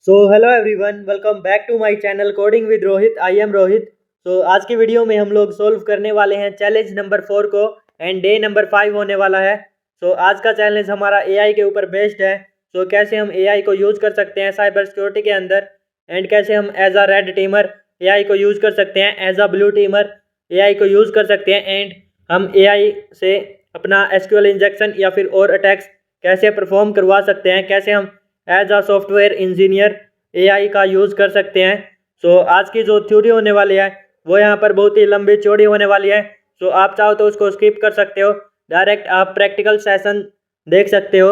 So hello everyone, welcome back to my channel coding with Rohit. I am Rohit. आज की video में हम लोग सोल्व करने वाले हैं चैलेंज नंबर 4 को, एंड डे नंबर 5 होने वाला है। आज का चैलेंज हमारा एआई के ऊपर बेस्ड है। कैसे हम एआई को यूज़ कर सकते हैं साइबर सिक्योरिटी के अंदर, एंड कैसे हम as a red teamer AI को यूज़ कर सकते हैं, as a blue teamer AI को यूज़ कर सकते हैं, एंड हम एआई से अपना एसक्यूएल इंजेक्शन या फिर और अटैक्स कैसे परफॉर्म करवा सकते हैं, कैसे हम as a software engineer AI का यूज़ कर सकते हैं। आज की जो थ्योरी होने वाली है वो यहाँ पर बहुत ही लंबी चौड़ी होने वाली है। आप चाहो तो उसको स्किप कर सकते हो, डायरेक्ट आप प्रैक्टिकल सेशन देख सकते हो।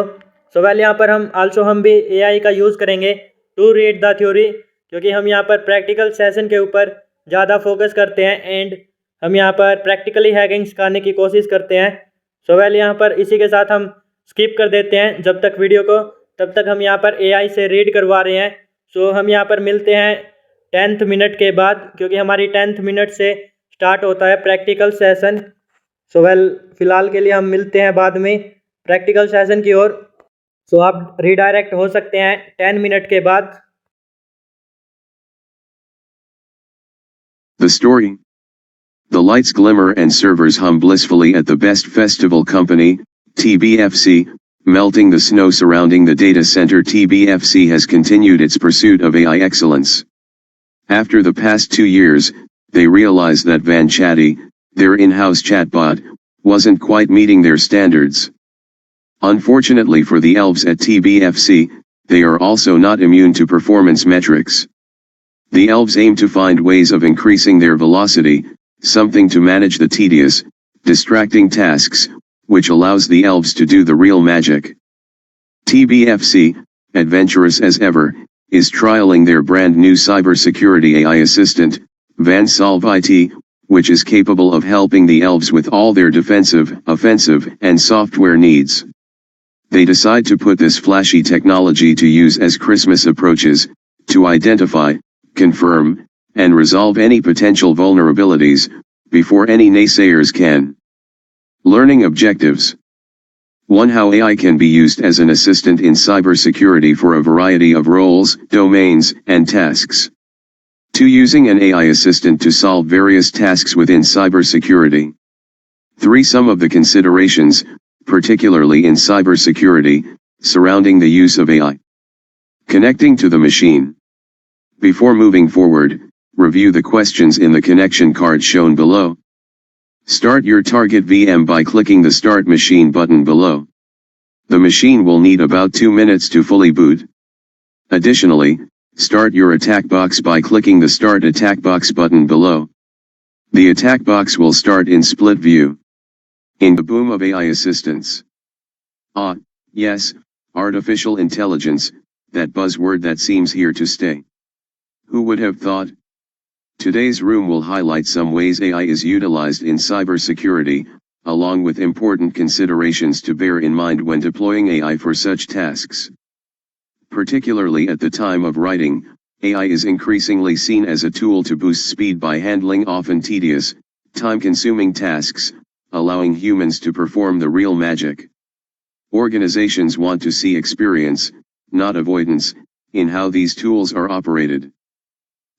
वेल यहाँ पर हम भी एआई का यूज़ करेंगे टू रीड द थ्योरी, क्योंकि हम यहाँ पर प्रैक्टिकल सेशन के ऊपर ज़्यादा फोकस करते हैं, एंड हम यहाँ पर प्रैक्टिकली हैकिंग सिखाने की कोशिश करते हैं। वेल यहाँ पर इसी के साथ हम स्किप कर देते हैं जब तक वीडियो को, तब तक हम यहाँ पर एआई से रीड करवा रहे हैं। हम यहाँ पर मिलते हैं 10th मिनट के बाद, क्योंकि हमारी 10th मिनट से स्टार्ट होता है प्रैक्टिकल सेशन। वेल फिलहाल के लिए हम मिलते हैं बाद में प्रैक्टिकल सेशन की ओर। आप रीडायरेक्ट हो सकते हैं 10 मिनट के बाद। The story. The lights glimmer and servers hum blissfully at the Best Festival Company, TBFC, melting the snow surrounding the data center. TBFC has continued its pursuit of AI excellence. After the past 2 years, they realized that Van Chatty, their in-house chatbot, wasn't quite meeting their standards. Unfortunately for the elves at TBFC, they are also not immune to performance metrics. The elves aim to find ways of increasing their velocity, something to manage the tedious, distracting tasks, which allows the elves to do the real magic. TBFC, adventurous as ever, is trialing their brand new cybersecurity AI assistant, VanSolve IT, which is capable of helping the elves with all their defensive, offensive, and software needs. They decide to put this flashy technology to use as Christmas approaches, to identify, confirm, and resolve any potential vulnerabilities, before any naysayers can. Learning objectives. 1. How AI can be used as an assistant in cybersecurity for a variety of roles, domains, and tasks. 2. Using an AI assistant to solve various tasks within cybersecurity. 3. Some of the considerations, particularly in cybersecurity, surrounding the use of AI. Connecting to the machine. Before moving forward, review the questions in the connection card shown below. Start your target VM by clicking the Start Machine button below. The machine will need about 2 minutes to fully boot. Additionally, start your attack box by clicking the Start Attack Box button below. The attack box will start in split view. In the boom of AI assistance. Yes, artificial intelligence, that buzzword that seems here to stay. Who would have thought? Today's room will highlight some ways AI is utilized in cybersecurity, along with important considerations to bear in mind when deploying AI for such tasks. Particularly at the time of writing, AI is increasingly seen as a tool to boost speed by handling often tedious, time-consuming tasks, allowing humans to perform the real magic. Organizations want to see experience, not avoidance, in how these tools are operated.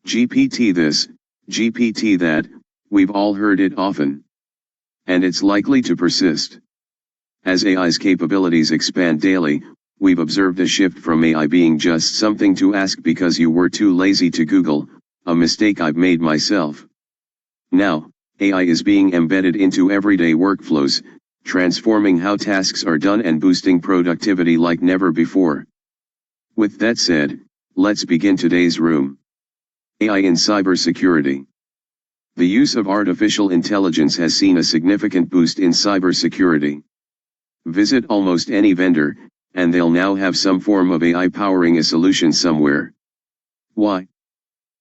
GPT this, GPT that, we've all heard it often. And it's likely to persist. As AI's capabilities expand daily, we've observed a shift from AI being just something to ask because you were too lazy to Google, a mistake I've made myself. Now, AI is being embedded into everyday workflows, transforming how tasks are done and boosting productivity like never before. With that said, let's begin today's room. AI in cybersecurity. The use of artificial intelligence has seen a significant boost in cybersecurity. Visit almost any vendor, and they'll now have some form of AI powering a solution somewhere. Why?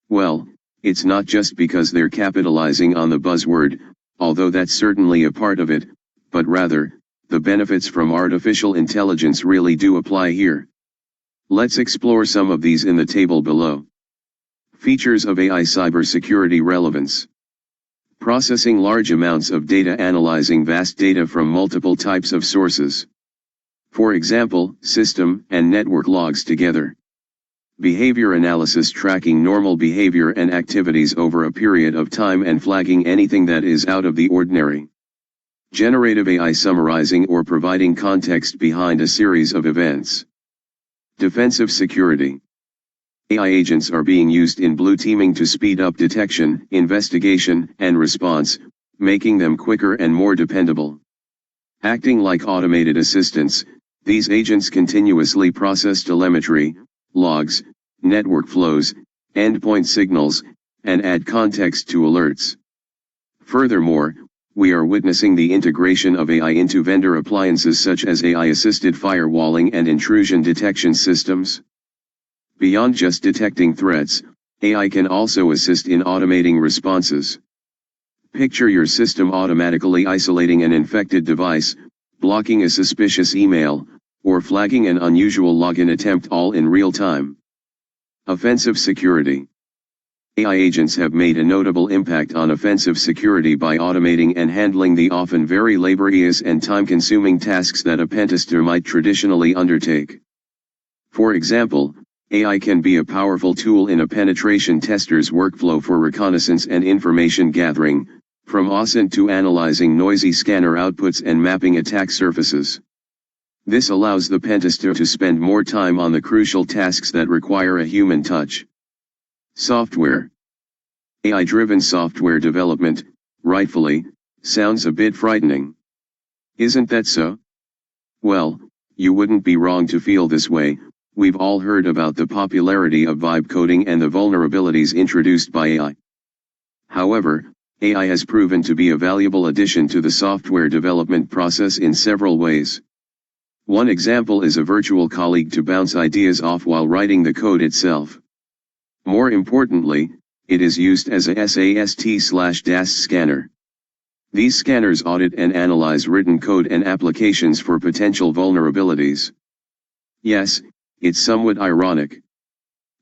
Well, it's not just because they're capitalizing on the buzzword, although that's certainly a part of it, but rather, the benefits from artificial intelligence really do apply here. Let's explore some of these in the table below. Features of AI cybersecurity relevance. Processing large amounts of data, analyzing vast data from multiple types of sources. For example, system and network logs together. Behavior analysis, tracking normal behavior and activities over a period of time and flagging anything that is out of the ordinary. Generative AI, summarizing or providing context behind a series of events. Defensive security. AI agents are being used in blue teaming to speed up detection, investigation, and response, making them quicker and more dependable. Acting like automated assistants, these agents continuously process telemetry, logs, network flows, endpoint signals, and add context to alerts. Furthermore, we are witnessing the integration of AI into vendor appliances such as AI-assisted firewalling and intrusion detection systems. Beyond just detecting threats, AI can also assist in automating responses. Picture your system automatically isolating an infected device, blocking a suspicious email, or flagging an unusual login attempt, all in real time. Offensive security. AI agents have made a notable impact on offensive security by automating and handling the often very laborious and time-consuming tasks that a pentester might traditionally undertake. For example, AI can be a powerful tool in a penetration tester's workflow for reconnaissance and information gathering, from OSINT to analyzing noisy scanner outputs and mapping attack surfaces. This allows the pentester to spend more time on the crucial tasks that require a human touch. Software. AI-driven software development, rightfully, sounds a bit frightening. Isn't that so? Well, you wouldn't be wrong to feel this way. We've all heard about the popularity of vibe coding and the vulnerabilities introduced by AI. However, AI has proven to be a valuable addition to the software development process in several ways. One example is a virtual colleague to bounce ideas off while writing the code itself. More importantly, it is used as a SAST/DAST scanner. These scanners audit and analyze written code and applications for potential vulnerabilities. Yes, it's somewhat ironic.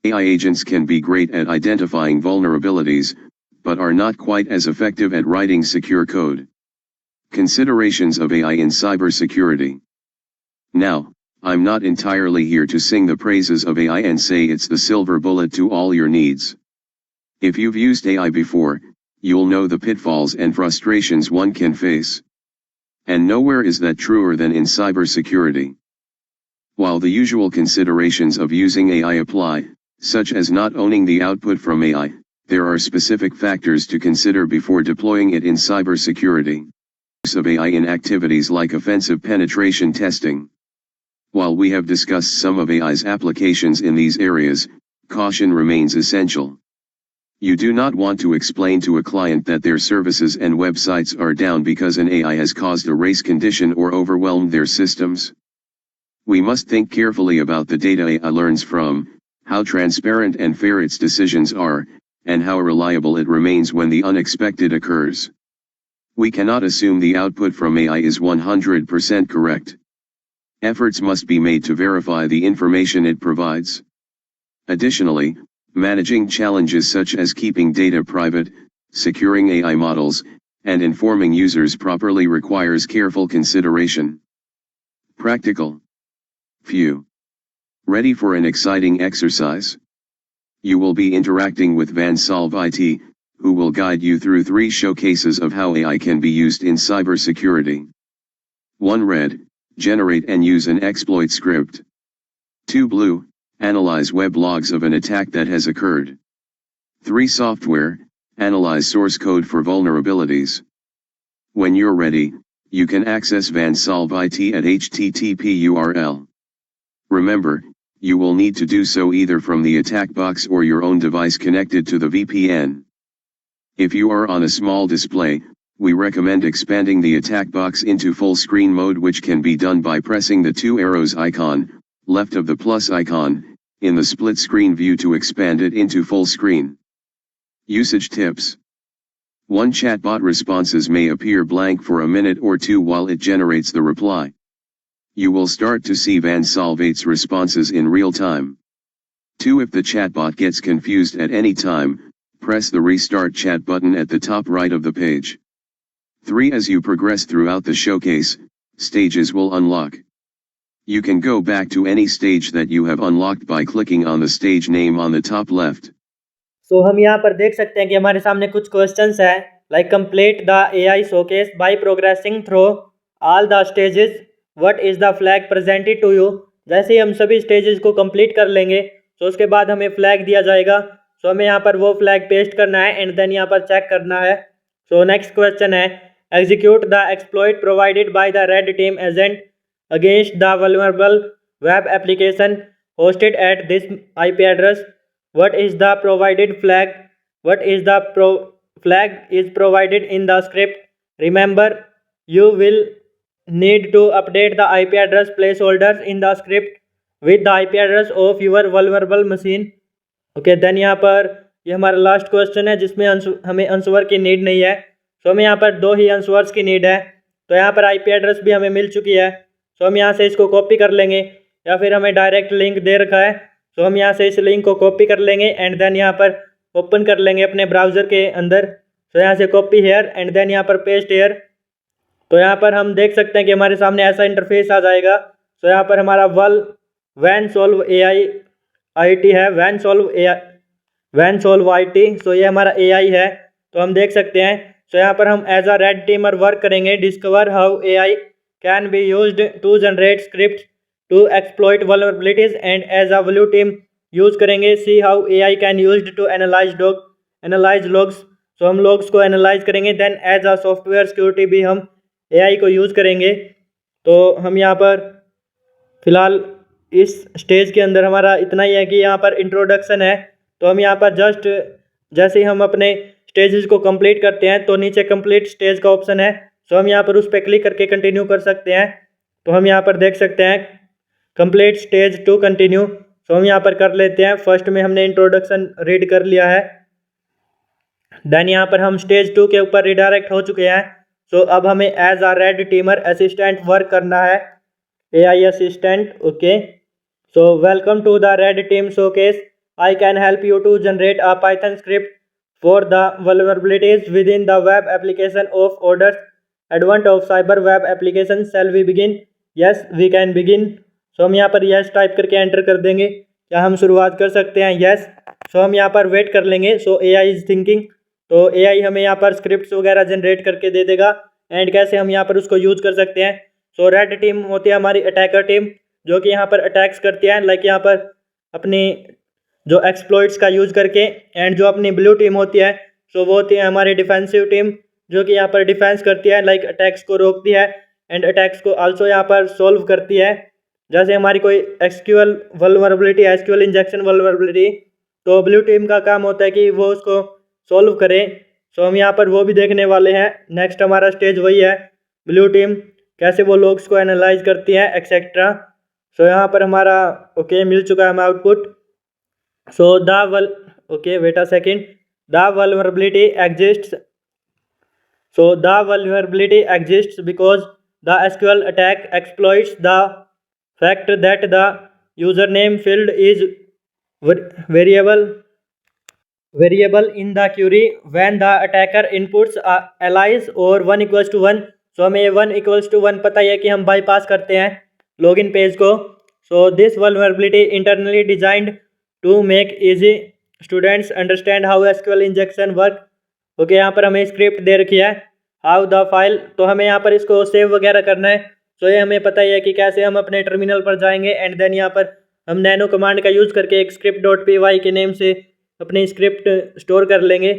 AI agents can be great at identifying vulnerabilities, but are not quite as effective at writing secure code. Considerations of AI in cybersecurity. Now, I'm not entirely here to sing the praises of AI and say it's the silver bullet to all your needs. If you've used AI before, you'll know the pitfalls and frustrations one can face. And nowhere is that truer than in cybersecurity. While the usual considerations of using AI apply, such as not owning the output from AI, there are specific factors to consider before deploying it in cybersecurity. Use of AI in activities like offensive penetration testing. While we have discussed some of AI's applications in these areas, caution remains essential. You do not want to explain to a client that their services and websites are down because an AI has caused a race condition or overwhelmed their systems. We must think carefully about the data AI learns from, how transparent and fair its decisions are, and how reliable it remains when the unexpected occurs. We cannot assume the output from AI is 100% correct. Efforts must be made to verify the information it provides. Additionally, managing challenges such as keeping data private, securing AI models, and informing users properly requires careful consideration. Practical. Few. Ready for an exciting exercise? You will be interacting with VanSolve IT, who will guide you through 3 showcases of how AI can be used in cybersecurity. 1 Red. Generate and use an exploit script. 2 Blue. Analyze web logs of an attack that has occurred. 3 Software. Analyze source code for vulnerabilities. When you're ready, you can access VanSolve IT at http URL. Remember, you will need to do so either from the attack box or your own device connected to the VPN. If you are on a small display, we recommend expanding the attack box into full screen mode, which can be done by pressing the 2 arrows icon, left of the plus icon, in the split screen view to expand it into full screen. Usage tips. 1 Chatbot responses may appear blank for a minute or 2 while it generates the reply. You will start to see VanSolve 8's responses in real time. 2 If the chatbot gets confused at any time, press the Restart Chat button at the top right of the page. 3 As you progress throughout the showcase, stages will unlock. You can go back to any stage that you have unlocked by clicking on the stage name on the top left. सो हम यहाँ पर देख सकते हैं कि हमारे सामने कुछ क्वेश्चंस हैं, like complete the AI showcase by progressing through all the stages, what is the flag presented to you. जैसे ही हम सभी स्टेजेस को कंप्लीट कर लेंगे तो उसके बाद हमें फ्लैग दिया जाएगा। सो हमें यहाँ पर वो फ्लैग पेस्ट करना है एंड देन यहाँ पर चेक करना है। सो नेक्स्ट क्वेश्चन है, execute the exploit provided by the red team agent against the vulnerable web application hosted at this IP address. What is the provided flag? What is the flag is provided in the script. Remember, you will need to update the IP address placeholders in the script with the IP address of your vulnerable machine. Okay then यहाँ पर ये हमारा last question है जिसमें हमें answer की need नहीं है। सो हमें यहाँ पर 2 ही आंसर्स की नीड है। तो यहाँ पर IP एड्रेस भी हमें मिल चुकी है। सो हम यहाँ से इसको कॉपी कर लेंगे या फिर हमें डायरेक्ट लिंक दे रखा है। तो हम यहाँ से इस लिंक को कॉपी कर लेंगे एंड देन यहाँ पर ओपन कर लेंगे अपने ब्राउज़र के अंदर। तो यहाँ से कॉपी हेयर एंड देन यहाँ पर पेस्ट हेयर। तो यहाँ पर हम देख सकते हैं कि हमारे सामने ऐसा इंटरफेस आ जाएगा। तो यहाँ पर हमारा वैन सॉल्व AI IT है, वैन सॉल्व IT। सो ये हमारा AI है। तो हम देख सकते हैं। सो यहाँ पर हम as a red teamer work करेंगे, discover how AI can be used to generate script to exploit vulnerabilities, and as a blue team use करेंगे see how AI can used to analyze logs। सो हम logs को analyse करेंगे। Then as a software security भी हम AI को use करेंगे। तो हम यहाँ पर फिलहाल इस स्टेज के अंदर हमारा इतना ही है कि यहाँ पर इंट्रोडक्शन है। तो हम यहाँ पर जस्ट जैसे ही हम अपने स्टेजेस को कंप्लीट करते हैं तो नीचे कंप्लीट स्टेज का ऑप्शन है। सो हम यहाँ पर उस पर क्लिक करके कंटिन्यू कर सकते हैं। तो हम यहाँ पर देख सकते हैं कंप्लीट स्टेज टू कंटिन्यू। सो हम यहाँ पर कर लेते हैं। फर्स्ट में हमने इंट्रोडक्शन रीड कर लिया है। देन यहाँ पर हम स्टेज 2 के ऊपर रिडायरेक्ट हो चुके हैं। सो अब हमें as a red teamer assistant work करना है, AI assistant. Okay, so welcome to the red team showcase. I can help you to generate a Python script for the vulnerabilities within the web application of orders advent of cyber web application. Shall we begin? Yes we can begin. So हम यहाँ पर yes type करके enter कर देंगे। क्या हम शुरुआत कर सकते हैं? यस। सो हम यहाँ पर वेट कर लेंगे। सो AI इज़ थिंकिंग। तो AI हमें यहाँ पर स्क्रिप्ट्स वगैरह जनरेट करके दे देगा एंड कैसे हम यहाँ पर उसको यूज़ कर सकते हैं। सो रेड टीम होती है हमारी अटैकर टीम जो कि यहाँ पर अटैक्स करती है, लाइक यहाँ पर अपनी जो एक्सप्लॉइट्स का यूज़ करके। एंड जो अपनी ब्लू टीम होती है सो वो होती है हमारी डिफेंसिव टीम जो कि यहाँ पर डिफेंस करती है, लाइक अटैक्स को रोकती है एंड अटैक्स को आल्सो यहाँ पर सोल्व करती है। जैसे हमारी कोई SQL वल्नरेबिलिटी है, SQL इंजेक्शन वल्नरेबिलिटी, तो ब्लू टीम का काम होता है कि वो उसको सोल्व करे। सो हम यहाँ पर वो भी देखने वाले हैं। नेक्स्ट हमारा स्टेज वही है, ब्लू टीम कैसे वो लोग्स को एनालाइज करती है एक्सेट्रा। सो यहाँ पर हमारा ओके मिल चुका है हमें output. So okay wait a second, the vulnerability exists. So the vulnerability exists because the SQL attack exploits the fact that the username field is variable in the query when the attacker inputs alias or 1 equals to 1। सो हमें 1 equals to 1 पता ही है कि हम bypass करते हैं login page को। So this vulnerability internally designed to make easy students understand how SQL injection work। Okay, यहाँ पर हमें स्क्रिप्ट दे रखी है हाउ द फाइल। तो हमें यहाँ पर इसको सेव वगैरह करना है। सो ये हमें पता ही है कि कैसे हम अपने टर्मिनल पर जाएंगे एंड देन यहाँ पर हम नैनो कमांड का यूज़ करके एक script.py के नेम से अपनी स्क्रिप्ट स्टोर कर लेंगे।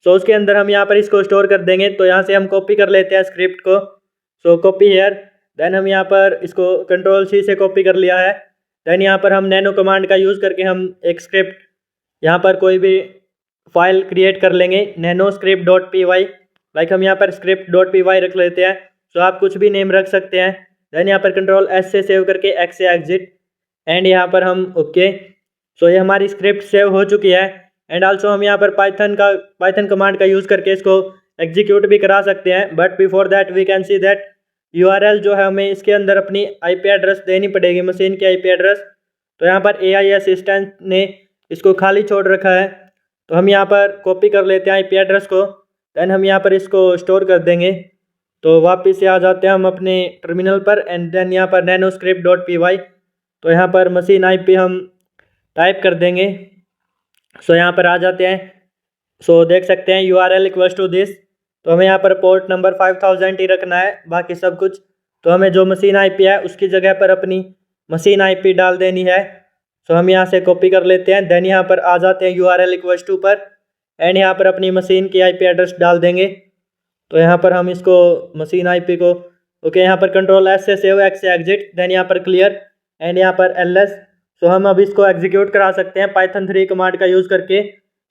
सो उसके अंदर हम यहाँ पर इसको स्टोर कर देंगे। तो यहाँ से हम कॉपी कर लेते हैं स्क्रिप्ट को। सो कॉपी हेयर, देन हम यहाँ पर इसको Ctrl+C से कॉपी कर लिया है। देन यहाँ पर हम नैनो कमांड का यूज़ करके हम एक स्क्रिप्ट यहाँ पर कोई भी फाइल क्रिएट कर लेंगे, नैनो script.py। लाइक हम यहाँ पर script.py रख लेते हैं। सो आप कुछ भी नेम रख सकते हैं। देन यहाँ पर Ctrl+S से सेव करके X से एग्जिट एंड यहाँ पर हम ओके। सो ये हमारी स्क्रिप्ट सेव हो चुकी है एंड आल्सो हम यहाँ पर पाइथन कमांड का यूज़ करके इसको एग्जीक्यूट भी करा सकते हैं। But before that we can see that URL जो है हमें इसके अंदर अपनी IP एड्रेस देनी पड़ेगी, मशीन की IP एड्रेस। तो यहाँ पर AI असिस्टेंट ने इसको खाली छोड़ रखा है। तो हम यहाँ पर कॉपी कर लेते हैं IP एड्रेस को। देन हम यहाँ पर इसको स्टोर कर देंगे। तो वापस से आ जाते हैं हम अपने टर्मिनल पर एंड देन यहाँ पर nanoscript.py। तो यहाँ पर मशीन IP हम टाइप कर देंगे। सो यहाँ पर आ जाते हैं। सो देख सकते हैं URL इक्वल्स टू दिस। तो हमें यहाँ पर पोर्ट नंबर 5000 ही रखना है, बाकी सब कुछ तो हमें जो मशीन IP है उसकी जगह पर अपनी मशीन IP डाल देनी है। सो हम यहाँ से कॉपी कर लेते हैं, देन यहाँ पर आ जाते हैं URL इक्वल्स टू पर एंड यहाँ पर अपनी मशीन की IP एड्रेस डाल देंगे। तो यहाँ पर हम इसको मशीन IP को ओके यहाँ पर Ctrl+S से सेव, X से एग्जिट, देन यहाँ पर क्लियर एंड यहाँ पर LS। सो हम अब इसको एग्जीक्यूट करा सकते हैं पाइथन 3 कमांड का यूज़ करके।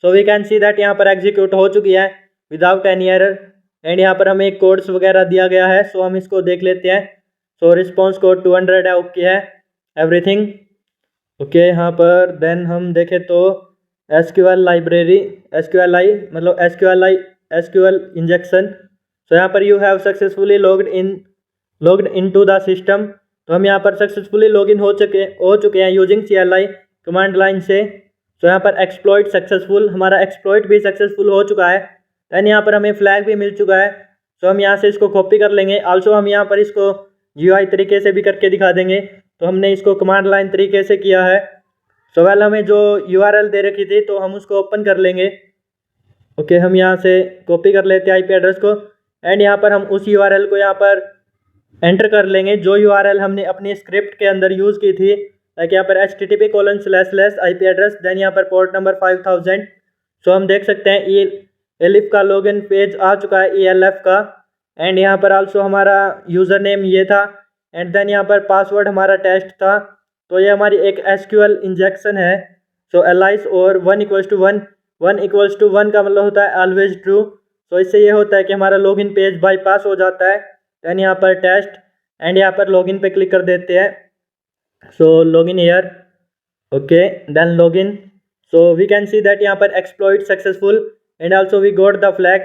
So we can see that यहाँ पर एग्जीक्यूट हो चुकी है विदाउट एनी एरर एंड यहाँ पर हमें एक कोड्स वगैरह दिया गया है। सो हम इसको देख लेते हैं। सो रिस्पॉन्स कोड 200 है, ओके है एवरीथिंग ओके। यहाँ पर देन हम देखें तो SQL लाइब्रेरी SQLi मतलब SQL इंजेक्शन। सो यहाँ पर you have successfully logged into the system. तो हम यहाँ पर सक्सेसफुली लॉगिन हो चुके हैं यूजिंग CLI कमांड लाइन से। तो यहाँ पर एक्सप्लॉइट सक्सेसफुल, हमारा एक्सप्लॉइट भी सक्सेसफुल हो चुका है। दैन यहाँ पर हमें फ्लैग भी मिल चुका है। तो हम यहाँ से इसको कॉपी कर लेंगे। आल्सो हम यहाँ पर इसको GUI तरीके से भी करके दिखा देंगे। तो हमने इसको कमांड लाइन तरीके से किया है। सो वेल हमें जो URL दे रखी थी तो हम उसको ओपन कर लेंगे। ओके हम यहाँ से कॉपी कर लेते हैं IP एड्रेस को एंड यहाँ पर हम उस URL को यहाँ पर एंटर कर लेंगे जो URL हमने अपनी स्क्रिप्ट के अंदर यूज़ की थी। लाइक यहाँ पर http:// IP एड्रेस, देन यहाँ पर पोर्ट नंबर 5000। सो हम देख सकते हैं ELF का लॉगिन पेज आ चुका है ELF का एंड यहाँ पर आल्सो हमारा यूज़र नेम ये था एंड देन यहाँ पर पासवर्ड हमारा टेस्ट था। तो ये हमारी एक SQL इंजेक्शन है। सो एलाइस और 1 = 1 का मतलब होता है ऑलवेज ट्रू। तो इससे ये होता है कि हमारा लॉगिन पेज बाईपास हो जाता है। देन यहाँ पर टेस्ट एंड यहाँ पर लॉगिन पे क्लिक कर देते हैं। So login here okay then login. So we can see that यहाँ पर exploit successful and also we got the flag.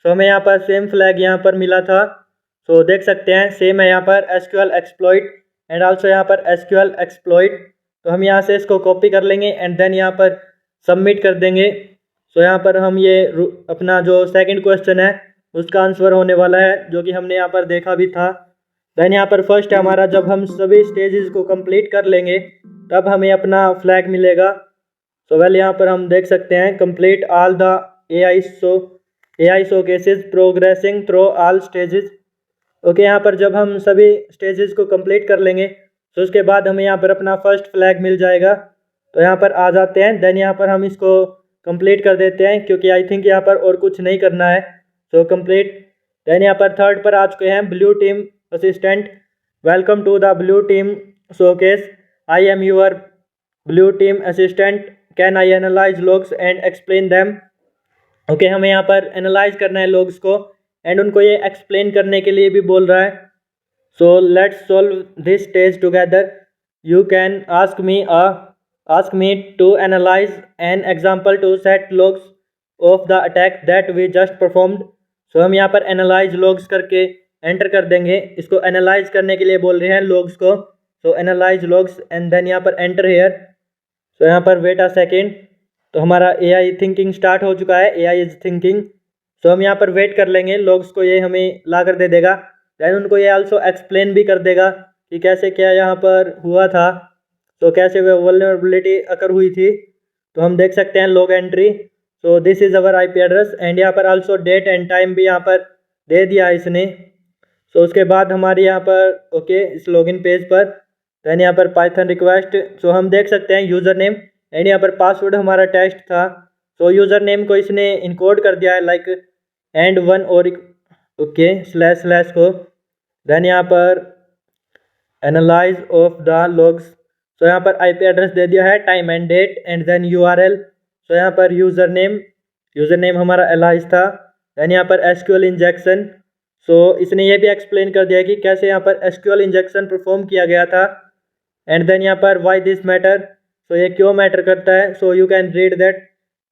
So हमें यहाँ पर सेम फ्लैग यहाँ पर मिला था। सो देख सकते हैं सेम है यहाँ पर SQL एक्सप्लॉइट एंड आल्सो यहाँ पर SQL एक्सप्लॉइट। तो हम यहाँ से इसको कॉपी कर लेंगे एंड देन यहाँ पर सबमिट कर देंगे। सो यहाँ पर हम ये अपना जो सेकंड क्वेश्चन है उसका आंसर होने वाला है जो कि हमने यहाँ पर देखा भी था। देन यहाँ पर फर्स्ट है हमारा, जब हम सभी स्टेजेस को कंप्लीट कर लेंगे तब हमें अपना फ्लैग मिलेगा। सो वेल यहाँ पर हम देख सकते हैं complete all the AI showcases progressing through all stages. Okay यहाँ पर जब हम सभी स्टेजेस को कंप्लीट कर लेंगे तो उसके बाद हमें यहाँ पर अपना फर्स्ट फ्लैग मिल जाएगा। तो यहाँ पर आ जाते हैं, देन यहाँ पर हम इसको कंप्लीट कर देते हैं क्योंकि आई थिंक यहाँ पर और कुछ नहीं करना है। So complete. देन यहाँ पर थर्ड पर आ चुके हैं blue team assistant, welcome to the blue team showcase, I am your blue team assistant, can I analyse logs and explain them. Okay हमें यहाँ पर एनालाइज करना है लॉग्स को एंड उनको ये एक्सप्लेन करने के लिए भी बोल रहा है। So let's solve this stage together, you can ask me to analyze an example to set logs of the attack that we just performed। सो हम यहाँ पर एनालाइज लॉग्स करके एंटर कर देंगे। इसको एनालाइज करने के लिए बोल रहे हैं लॉग्स को। सो एनालाइज लॉग्स एंड देन यहाँ पर एंटर हेयर। सो यहाँ पर वेट अ सेकेंड। तो हमारा AI थिंकिंग स्टार्ट हो चुका है, AI इज थिंकिंग। सो हम यहाँ पर वेट कर लेंगे, लॉग्स को ये हमें ला कर दे देगा। देन उनको ये आल्सो एक्सप्लेन भी कर देगा कि कैसे क्या यहाँ पर हुआ था, तो कैसे वह वल्नरेबिलिटी अकर हुई थी। तो हम देख सकते हैं log entry. So this is our IP address and यहाँ पर आल्सो डेट एंड टाइम भी यहाँ पर दे दिया है इसने। सो उसके बाद हमारे यहाँ पर ओके इस लॉगिन पेज पर देन यहाँ पर पाइथन रिक्वेस्ट। सो हम देख सकते हैं यूज़र नेम एंड यहाँ पर पासवर्ड हमारा टेस्ट था। सो यूज़र नेम को इसने इनकोड कर दिया है लाइक एंड 1 और ओके / को। देन यहाँ पर analyse of the logs. So यहाँ पर IP एड्रेस दे दिया है, time and date and then URL। So यहाँ पर यूज़र नेम हमारा एलाइज था। देन यहाँ पर SQL इंजेक्शन। सो इसने ये भी एक्सप्लेन कर दिया कि कैसे यहाँ पर SQL इंजेक्शन परफॉर्म किया गया था एंड देन यहाँ पर वाई दिस मैटर। सो ये क्यों मैटर करता है, so you can read that.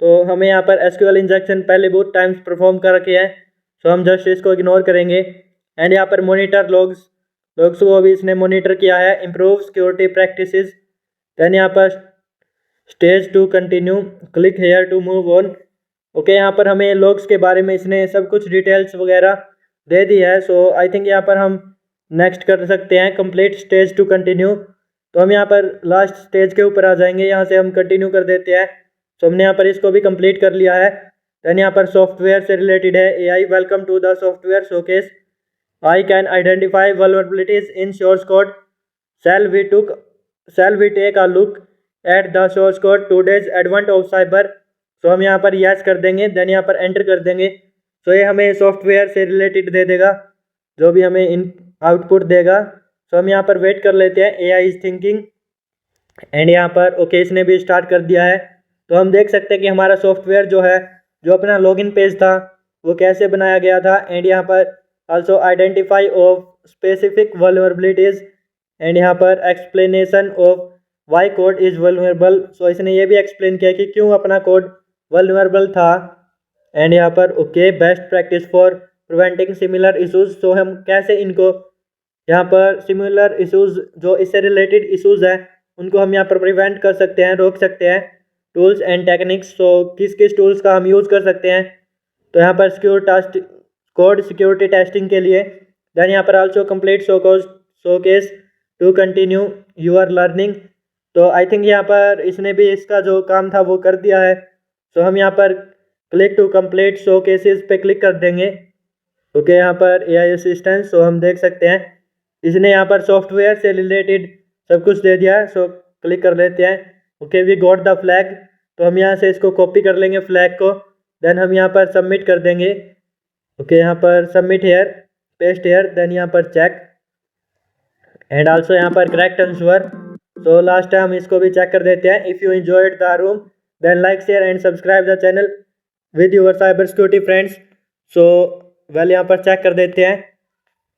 तो हमें यहाँ पर SQL इंजेक्शन पहले बहुत टाइम्स परफॉर्म कर रखे हैं। सो हम जस्ट इसको इग्नोर करेंगे एंड यहाँ पर मॉनिटर लॉग्स को भी इसने मॉनिटर किया है, इम्प्रूव सिक्योरिटी प्रैक्टिसेस। देन यहाँ पर stage to continue, click here to move on. Okay यहाँ पर हमें लॉग्स के बारे में इसने सब कुछ डिटेल्स वगैरह दे दी है। सो आई थिंक यहाँ पर हम नेक्स्ट कर सकते हैं कंप्लीट स्टेज टू कंटिन्यू। तो हम यहाँ पर लास्ट स्टेज के ऊपर आ जाएंगे, यहाँ से हम कंटिन्यू कर देते हैं। सो हमने यहाँ पर इसको भी कंप्लीट कर लिया है। देन यहाँ पर सॉफ्टवेयर से रिलेटेड है, AI welcome to the software showcase, I can identify vulnerabilities in source code, shall we take a look at the source code today's advent of cyber। सो हम यहाँ पर यस कर देंगे, देन यहाँ पर एंटर कर देंगे। सो ये हमें सॉफ्टवेयर से रिलेटेड दे देगा, जो भी हमें इन आउटपुट देगा। सो हम यहाँ पर वेट कर लेते हैं, AI इज थिंकिंग। एंड यहाँ पर ओके इसने भी स्टार्ट कर दिया है। तो हम देख सकते हैं कि हमारा सॉफ्टवेयर जो है, जो अपना लॉगिन पेज था वो कैसे बनाया गया था। एंड यहाँ पर also identify of specific vulnerabilities and यहाँ पर explanation of why code is vulnerable. So इसने ये भी एक्सप्लेन किया कि क्यों अपना कोड वल्नरेबल था। एंड यहाँ पर okay best practice for preventing similar issues. So हम कैसे इनको यहाँ पर सिमिलर इशूज़ जो इससे रिलेटेड इशूज़ हैं उनको हम यहाँ पर प्रिवेंट कर सकते हैं, रोक सकते हैं। टूल्स एंड टेक्निक्स, सो किस किस टूल्स का हम यूज़ कर सकते हैं। तो यहाँ पर कोड सिक्योरिटी टेस्टिंग के लिए। देन यहाँ पर also complete showcase to continue your learning. तो आई थिंक यहाँ पर इसने भी इसका जो काम था वो कर दिया है। सो हम यहाँ पर क्लिक टू कंप्लीट शोकेसेस पे क्लिक कर देंगे। ओके यहाँ पर AI असिस्टेंट। सो हम देख सकते हैं इसने यहाँ पर सॉफ्टवेयर से रिलेटेड सब कुछ दे दिया है। सो क्लिक कर लेते हैं। Okay we got the flag. तो हम यहाँ से इसको कॉपी कर लेंगे फ्लैग को, देन हम यहाँ पर सबमिट कर देंगे। ओके यहाँ पर submit here, paste here, then यहाँ पर चेक एंड आल्सो यहाँ पर correct answer. So last time हम इसको भी चेक कर देते हैं। If you enjoyed the room then like share and subscribe the channel with your cyber security friends. So well यहाँ पर चेक कर देते हैं।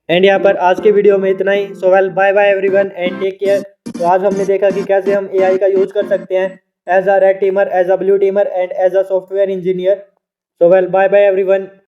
एंड यहाँ पर आज की वीडियो में इतना ही। So well bye bye everyone and take care. तो आज हमने देखा कि कैसे हम AI का यूज़ कर सकते हैं as a red teamer, as a blue teamer and as a software engineer. So well bye bye everyone.